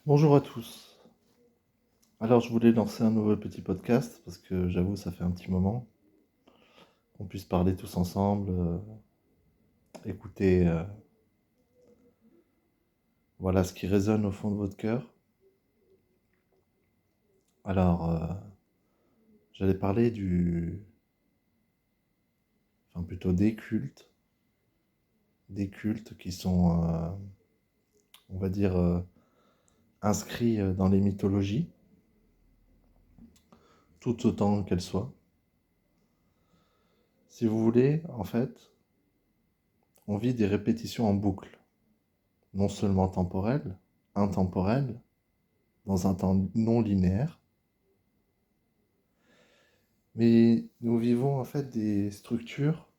Bonjour à tous. Alors, je voulais lancer un nouveau petit podcast parce que j'avoue, ça fait un petit moment qu'on puisse parler tous ensemble, écouter voilà ce qui résonne au fond de votre cœur. Alors, j'allais parler enfin plutôt des cultes qui sont, on va dire, inscrits dans les mythologies, tout autant qu'elles soient. Si vous voulez, en fait, on vit des répétitions en boucle, non seulement temporelles, intemporelles, dans un temps non linéaire, mais nous vivons en fait des structures,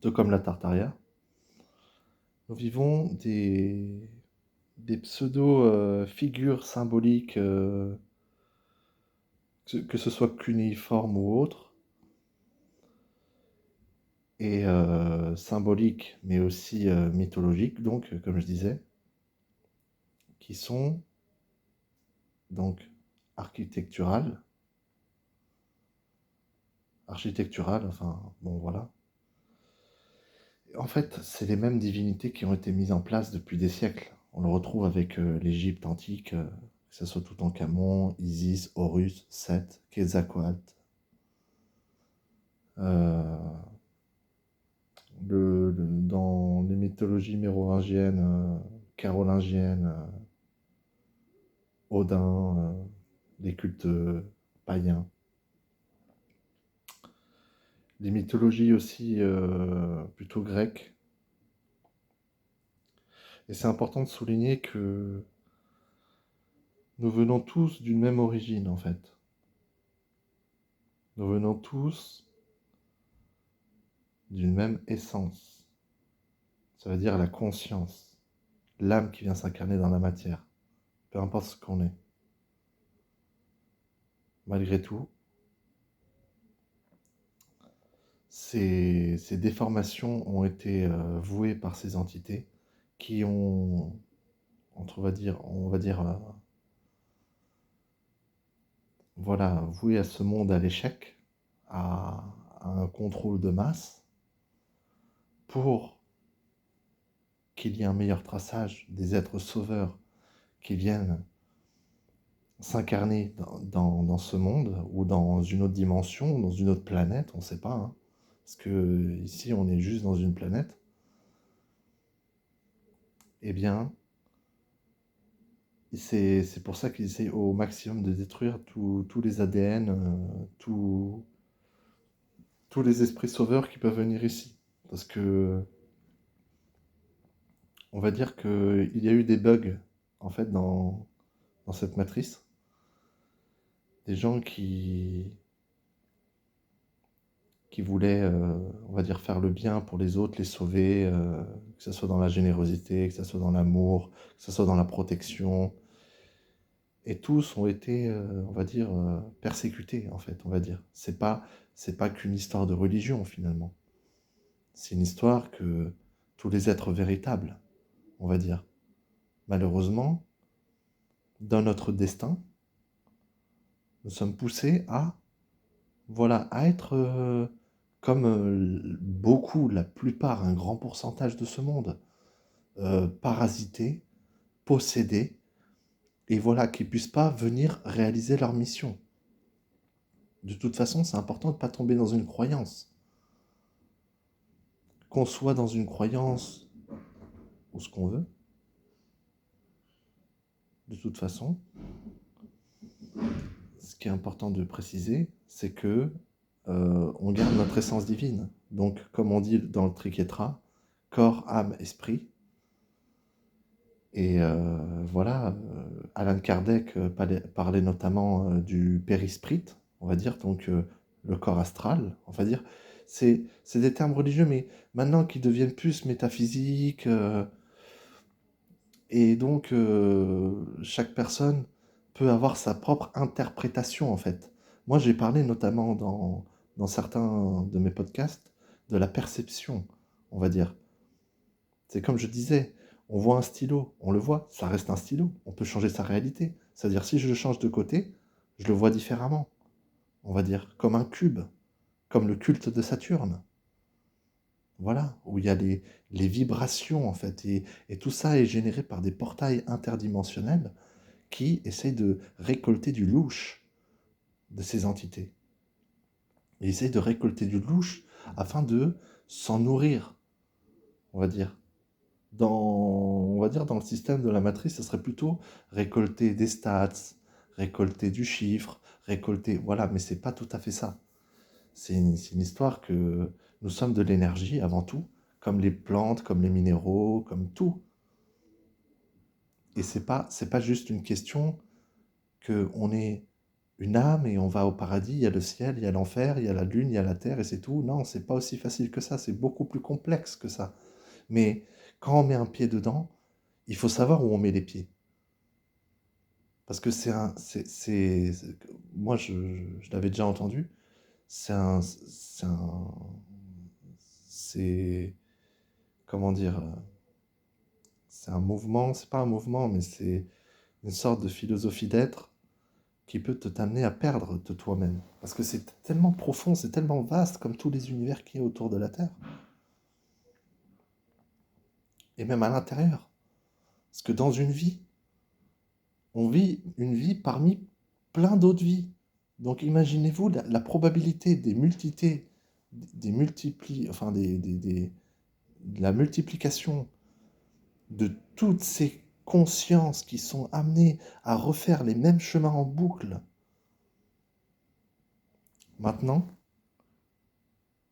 tout comme la Tartaria, nous vivons des pseudo-figures symboliques, que ce soit cunéiformes ou autres, et symboliques, mais aussi mythologiques, donc, comme je disais, qui sont donc architecturales, enfin, bon voilà. En fait, c'est les mêmes divinités qui ont été mises en place depuis des siècles. On le retrouve avec l'Égypte antique, que ce soit Toutankhamon, Isis, Horus, Seth, Quetzalcoatl. Euh, dans les mythologies mérovingiennes, carolingiennes, Odin, les cultes païens. Les mythologies aussi plutôt grecques. Et c'est important de souligner que nous venons tous d'une même origine en fait. Nous venons tous d'une même essence. Ça veut dire la conscience, l'âme qui vient s'incarner dans la matière, peu importe ce qu'on est. Malgré tout, ces déformations ont été vouées par ces entités qui ont, on va dire voilà, voué à ce monde à l'échec, à un contrôle de masse, pour qu'il y ait un meilleur traçage des êtres sauveurs qui viennent s'incarner dans ce monde ou dans une autre dimension, dans une autre planète, on ne sait pas, hein, parce que ici on est juste dans une planète, eh bien c'est pour ça qu'ils essaient au maximum de détruire tous les ADN, tous les esprits sauveurs qui peuvent venir ici. Parce que on va dire qu'il y a eu des bugs en fait dans cette matrice, des gens qui voulaient, on va dire, faire le bien pour les autres, les sauver, que ce soit dans la générosité, que ce soit dans l'amour, que ce soit dans la protection. Et tous ont été, on va dire, persécutés, en fait, on va dire. C'est pas qu'une histoire de religion, finalement. C'est une histoire que tous les êtres véritables, on va dire, malheureusement, dans notre destin, nous sommes poussés à, voilà, à être comme beaucoup, la plupart, un grand pourcentage de ce monde, parasités, possédés, et voilà, qui puissent pas venir réaliser leur mission. De toute façon, c'est important de ne pas tomber dans une croyance. Qu'on soit dans une croyance ou ce qu'on veut, de toute façon, ce qui est important de préciser, c'est que on garde notre essence divine. Donc, comme on dit dans le Triquetra, corps, âme, esprit. Et voilà, Alan Kardec parlait notamment du périsprit, on va dire, donc le corps astral, on va dire. C'est des termes religieux, mais maintenant qui deviennent plus métaphysiques, et donc chaque personne peut avoir sa propre interprétation, en fait. Moi, j'ai parlé notamment dans certains de mes podcasts de la perception, on va dire. C'est comme je disais, On voit un stylo, on le voit, ça reste un stylo. On peut changer sa réalité. C'est-à-dire, si je le change de côté, je le vois différemment. On va dire comme un cube, comme le culte de Saturne. Voilà, où il y a les vibrations, en fait. Et tout ça est généré par des portails interdimensionnels qui essayent de récolter du louche de ces entités. Et essayent de récolter du louche afin de s'en nourrir, on va dire. On va dire dans le système de la matrice, ce serait plutôt récolter des stats, récolter du chiffre, récolter... Voilà, mais c'est pas tout à fait ça. C'est une histoire que nous sommes de l'énergie avant tout, comme les plantes, comme les minéraux, comme tout. Et c'est pas juste une question que on est une âme et on va au paradis, il y a le ciel, il y a l'enfer, il y a la lune, il y a la terre et c'est tout. Non, c'est pas aussi facile que ça, c'est beaucoup plus complexe que ça. Mais quand on met un pied dedans, il faut savoir où on met les pieds. Parce que moi je l'avais déjà entendu, c'est, comment dire, c'est un mouvement, c'est pas un mouvement, mais c'est une sorte de philosophie d'être qui peut te t'amener à perdre de toi-même. Parce que c'est tellement profond, c'est tellement vaste comme tous les univers qui est autour de la Terre. Et même à l'intérieur. Parce que dans une vie, on vit une vie parmi plein d'autres vies. Donc imaginez-vous la probabilité enfin de la multiplication de toutes ces consciences qui sont amenées à refaire les mêmes chemins en boucle. Maintenant,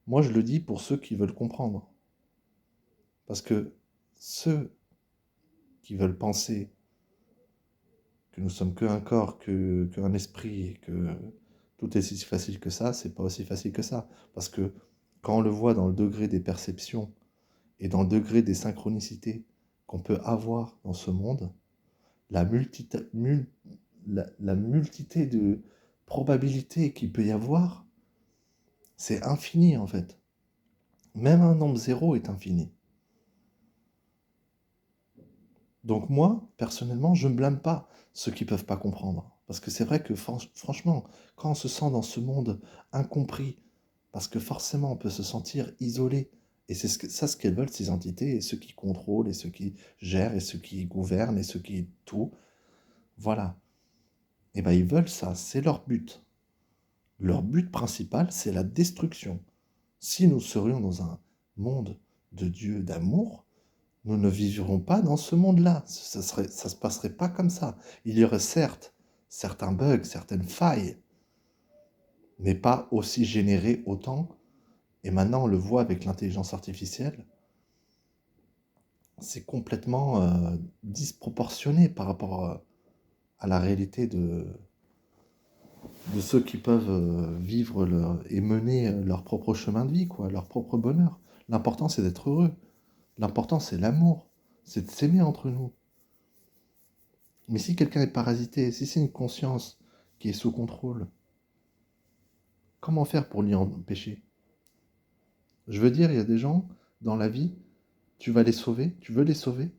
moi je le dis pour ceux qui veulent comprendre. Parce que ceux qui veulent penser que nous sommes qu'un corps, qu'un esprit, et que tout est si facile que ça, c'est pas aussi facile que ça. Parce que quand on le voit dans le degré des perceptions et dans le degré des synchronicités qu'on peut avoir dans ce monde, la, la multité de probabilités qu'il peut y avoir, c'est infini en fait. Même un nombre zéro est infini. Donc moi, personnellement, je ne blâme pas ceux qui ne peuvent pas comprendre. Parce que c'est vrai que franchement, quand on se sent dans ce monde incompris, parce que forcément on peut se sentir isolé, et c'est ce qu'elles veulent, ces entités, et ceux qui contrôlent, et ceux qui gèrent, et ceux qui gouvernent, et ceux qui tout, voilà. Et bien ils veulent ça, c'est leur but. Leur but principal, c'est la destruction. Si nous serions dans un monde de Dieu, d'amour, nous ne vivrons pas dans ce monde-là. Ça se passerait pas comme ça. Il y aurait certes certains bugs, certaines failles, mais pas aussi générées autant. Et maintenant, on le voit avec l'intelligence artificielle, c'est complètement disproportionné par rapport à la réalité de ceux qui peuvent vivre et mener leur propre chemin de vie, quoi, leur propre bonheur. L'important, c'est d'être heureux. L'important, c'est l'amour. C'est de s'aimer entre nous. Mais si quelqu'un est parasité, si c'est une conscience qui est sous contrôle, comment faire pour l'y empêcher? Je veux dire, il y a des gens dans la vie, tu vas les sauver, tu veux les sauver,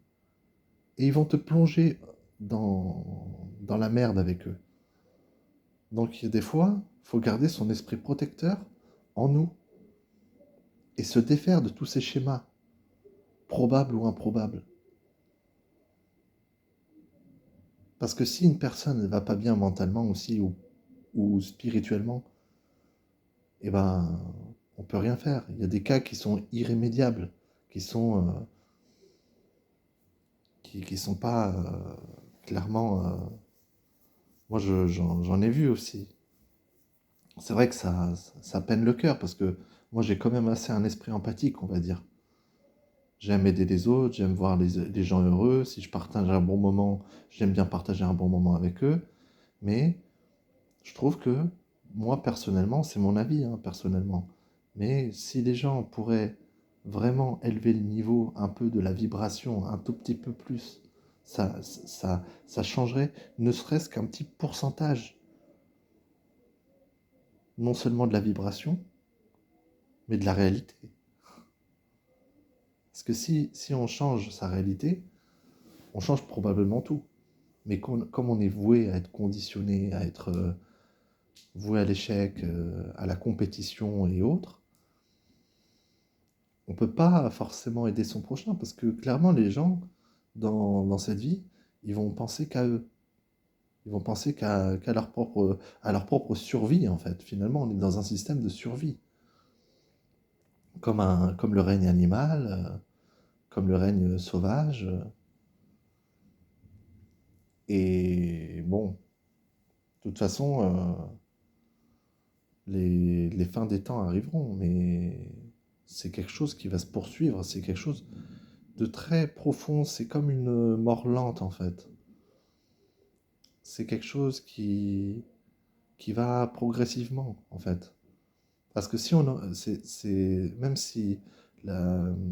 et ils vont te plonger dans la merde avec eux. Donc des fois, il faut garder son esprit protecteur en nous et se défaire de tous ces schémas, probables ou improbables. Parce que si une personne ne va pas bien mentalement aussi ou spirituellement, eh ben, on peut rien faire. Il y a des cas qui sont irrémédiables, qui sont qui sont pas clairement. Moi, j'en ai vu aussi. C'est vrai que ça peine le cœur parce que moi, j'ai quand même assez un esprit empathique, on va dire. J'aime aider les autres, j'aime voir les gens heureux. Si je partage un bon moment, j'aime bien partager un bon moment avec eux. Mais je trouve que moi, personnellement, c'est mon avis, hein, personnellement. Mais si les gens pourraient vraiment élever le niveau un peu de la vibration, un tout petit peu plus, ça changerait ne serait-ce qu'un petit pourcentage, non seulement de la vibration, mais de la réalité. Parce que si on change sa réalité, On change probablement tout. Mais comme on est voué à être conditionné, à être voué à l'échec, à la compétition et autres, on ne peut pas forcément aider son prochain parce que clairement, les gens, dans cette vie, ils vont penser qu'à eux. Ils vont penser qu'à à leur propre survie, en fait. Finalement, on est dans un système de survie. Comme le règne animal, comme le règne sauvage. Et bon, de toute façon, les fins des temps arriveront, mais c'est quelque chose qui va se poursuivre, c'est quelque chose de très profond, c'est comme une mort lente en fait. C'est quelque chose qui va progressivement en fait. Parce que si même si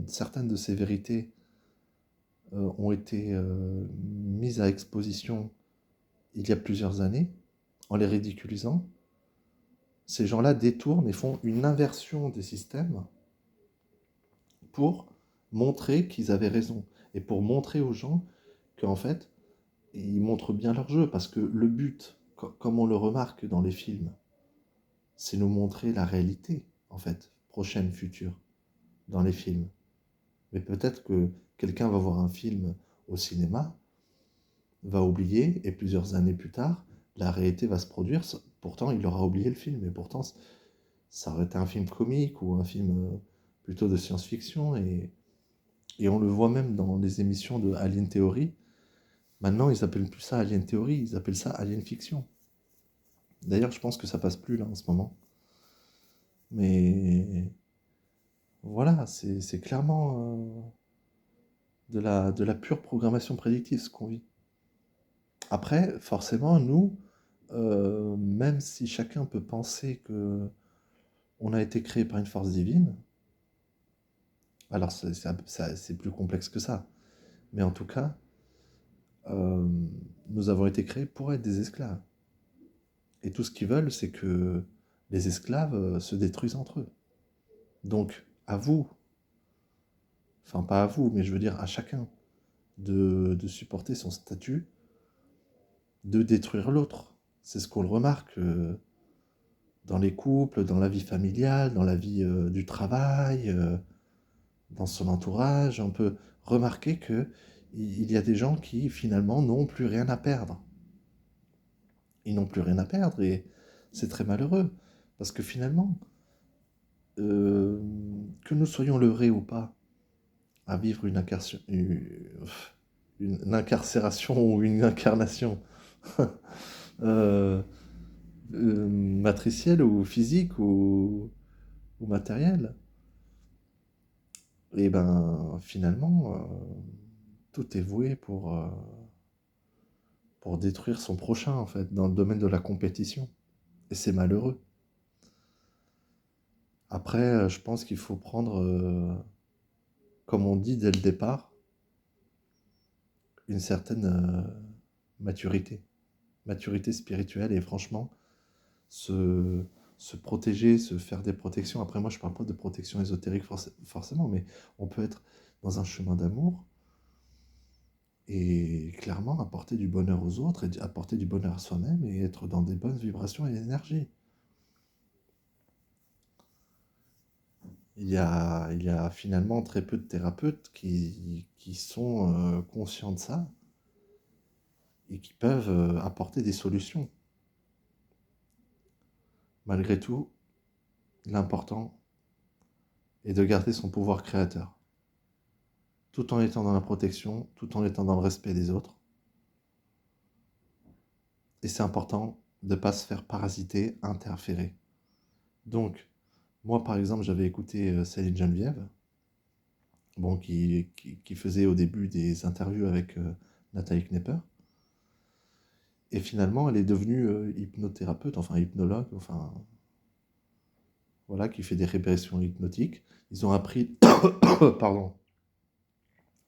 certaines de ces vérités ont été mises à exposition il y a plusieurs années, en les ridiculisant, ces gens-là détournent et font une inversion des systèmes pour montrer qu'ils avaient raison et pour montrer aux gens qu'en fait, ils montrent bien leur jeu parce que le but, comme on le remarque dans les films, c'est nous montrer la réalité, en fait, prochaine, future, dans les films. Mais peut-être que quelqu'un va voir un film au cinéma, va oublier, et plusieurs années plus tard, la réalité va se produire. Pourtant, il aura oublié le film, et pourtant, ça aurait été un film comique ou un film plutôt de science-fiction. Et on le voit même dans les émissions de Alien Theory. Maintenant, ils appellent plus ça Alien Theory, ils appellent ça Alien Fiction. D'ailleurs, je pense que ça passe plus là en ce moment. Mais voilà, c'est clairement de la pure programmation prédictive ce qu'on vit. Après, forcément, nous, même si chacun peut penser que on a été créé par une force divine, alors c'est plus complexe que ça, mais en tout cas, euh, nous avons été créés pour être des esclaves. Et tout ce qu'ils veulent, c'est que les esclaves se détruisent entre eux. Donc, à vous, enfin pas à vous, mais je veux dire à chacun, de supporter son statut, de détruire l'autre. C'est ce qu'on le remarque dans les couples, dans la vie familiale, dans la vie du travail, dans son entourage. On peut remarquer que il y a des gens qui finalement n'ont plus rien à perdre. Ils n'ont plus rien à perdre et c'est très malheureux parce que finalement, euh, que nous soyons leurrés ou pas à vivre une incarcération ou une incarnation euh, matricielle ou physique ou matérielle, et ben finalement, tout est voué pour détruire son prochain, en fait, dans le domaine de la compétition. Et c'est malheureux. Après, je pense qu'il faut prendre, comme on dit dès le départ, une certaine maturité. Maturité spirituelle et franchement, se, se protéger, se faire des protections. Après, moi, je parle pas de protection ésotérique forcément, mais on peut être dans un chemin d'amour et clairement apporter du bonheur aux autres et apporter du bonheur à soi-même et être dans des bonnes vibrations et énergies. Il y a finalement très peu de thérapeutes qui sont conscients de ça et qui peuvent apporter des solutions. Malgré tout, l'important est de garder son pouvoir créateur, tout en étant dans la protection, tout en étant dans le respect des autres. Et c'est important de ne pas se faire parasiter, interférer. Donc, moi par exemple, j'avais écouté Céline Geneviève, bon, qui faisait au début des interviews avec Nathalie Knepper. Et finalement, elle est devenue hypnothérapeute, enfin hypnologue, enfin voilà, qui fait des régressions hypnotiques. Ils ont appris, pardon,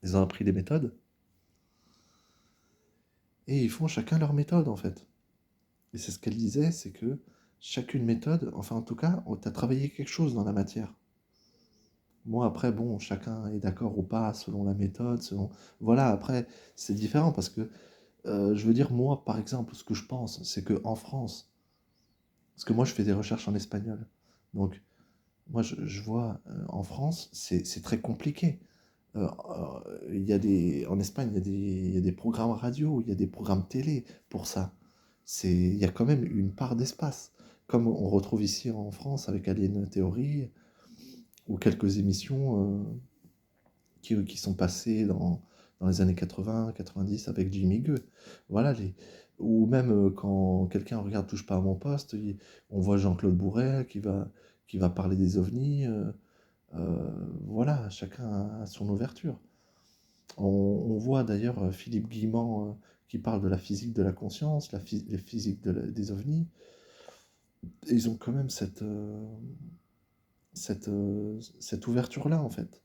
ils ont appris des méthodes et ils font chacun leur méthode en fait. Et c'est ce qu'elle disait, c'est que chacune méthode, enfin en tout cas, tu as travaillé quelque chose dans la matière. Moi, après, bon, chacun est d'accord ou pas selon la méthode, selon... Voilà, après, c'est différent parce que, je veux dire, moi, par exemple, ce que je pense, c'est qu'en France, parce que moi, je fais des recherches en espagnol, donc moi, je vois, en France, c'est très compliqué. Il y a en Espagne, il y a des programmes radio, il y a des programmes télé pour ça. Il y a quand même une part d'espace, comme on retrouve ici en France avec Alien Theory, ou quelques émissions qui sont passées dans les années 80, 90 avec Jimmy Gueux. Voilà, ou même quand quelqu'un regarde Touche pas à mon poste, on voit Jean-Claude Bourret qui va parler des ovnis. Voilà, chacun a son ouverture. On voit d'ailleurs Philippe Guimand qui parle de la physique de la conscience, la physique des ovnis. Et ils ont quand même cette ouverture-là, en fait.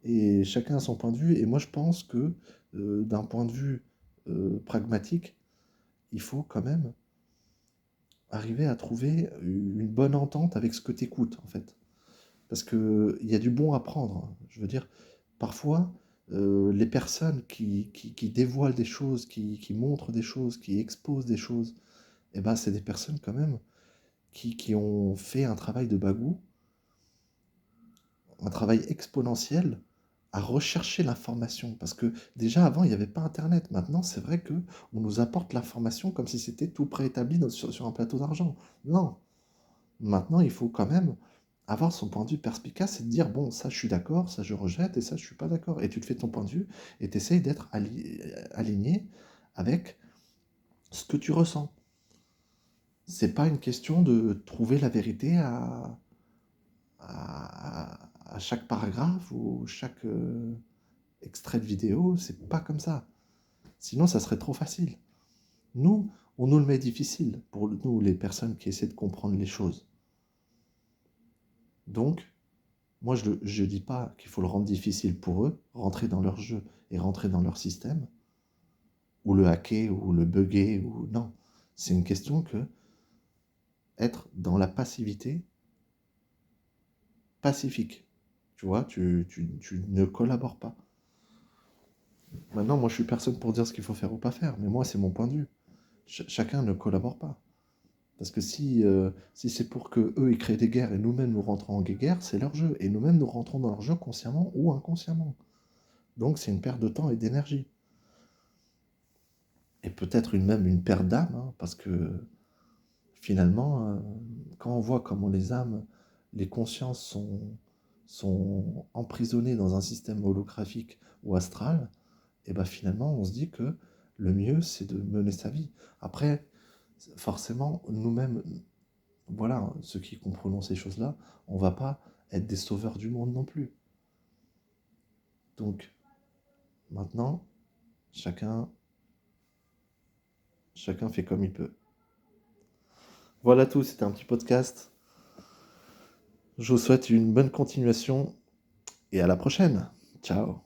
Et chacun a son point de vue. Et moi, je pense que d'un point de vue pragmatique, il faut quand même arriver à trouver une bonne entente avec ce que tu écoutes, en fait. Parce qu'il y a du bon à prendre. Je veux dire, parfois, les personnes qui dévoilent des choses, qui montrent des choses, qui exposent des choses, eh ben, c'est des personnes quand même qui ont fait un travail de bagou, un travail exponentiel à rechercher l'information. Parce que déjà avant, il n'y avait pas Internet. Maintenant, c'est vrai que on nous apporte l'information comme si c'était tout préétabli sur un plateau d'argent. Non. Maintenant, il faut quand même avoir son point de vue perspicace et de dire, bon, ça je suis d'accord, ça je rejette, et ça je suis pas d'accord. Et tu te fais ton point de vue et tu essayes d'être aligné avec ce que tu ressens. C'est pas une question de trouver la vérité à chaque paragraphe ou chaque extrait de vidéo, c'est pas comme ça. Sinon, ça serait trop facile. Nous, on nous le met difficile pour nous, les personnes qui essaient de comprendre les choses. Donc, moi, je dis pas qu'il faut le rendre difficile pour eux, rentrer dans leur jeu et rentrer dans leur système, ou le hacker, ou le bugger, ou non. C'est une question que être dans la passivité pacifique. Tu vois, tu ne collabores pas. Maintenant, moi, je suis personne pour dire ce qu'il faut faire ou pas faire, mais moi, c'est mon point de vue. Chacun ne collabore pas. Parce que si c'est pour que eux ils créent des guerres et nous-mêmes nous rentrons en guerre, c'est leur jeu. Et nous-mêmes nous rentrons dans leur jeu consciemment ou inconsciemment. Donc c'est une perte de temps et d'énergie. Et peut-être même une perte d'âme, hein, parce que finalement, quand on voit comment les âmes, les consciences sont emprisonnées dans un système holographique ou astral, et ben finalement on se dit que le mieux c'est de mener sa vie. Après, forcément, nous-mêmes, voilà, ceux qui comprenons ces choses-là, on va pas être des sauveurs du monde non plus. Donc, maintenant, chacun, chacun fait comme il peut. Voilà tout, c'était un petit podcast. Je vous souhaite une bonne continuation et à la prochaine. Ciao.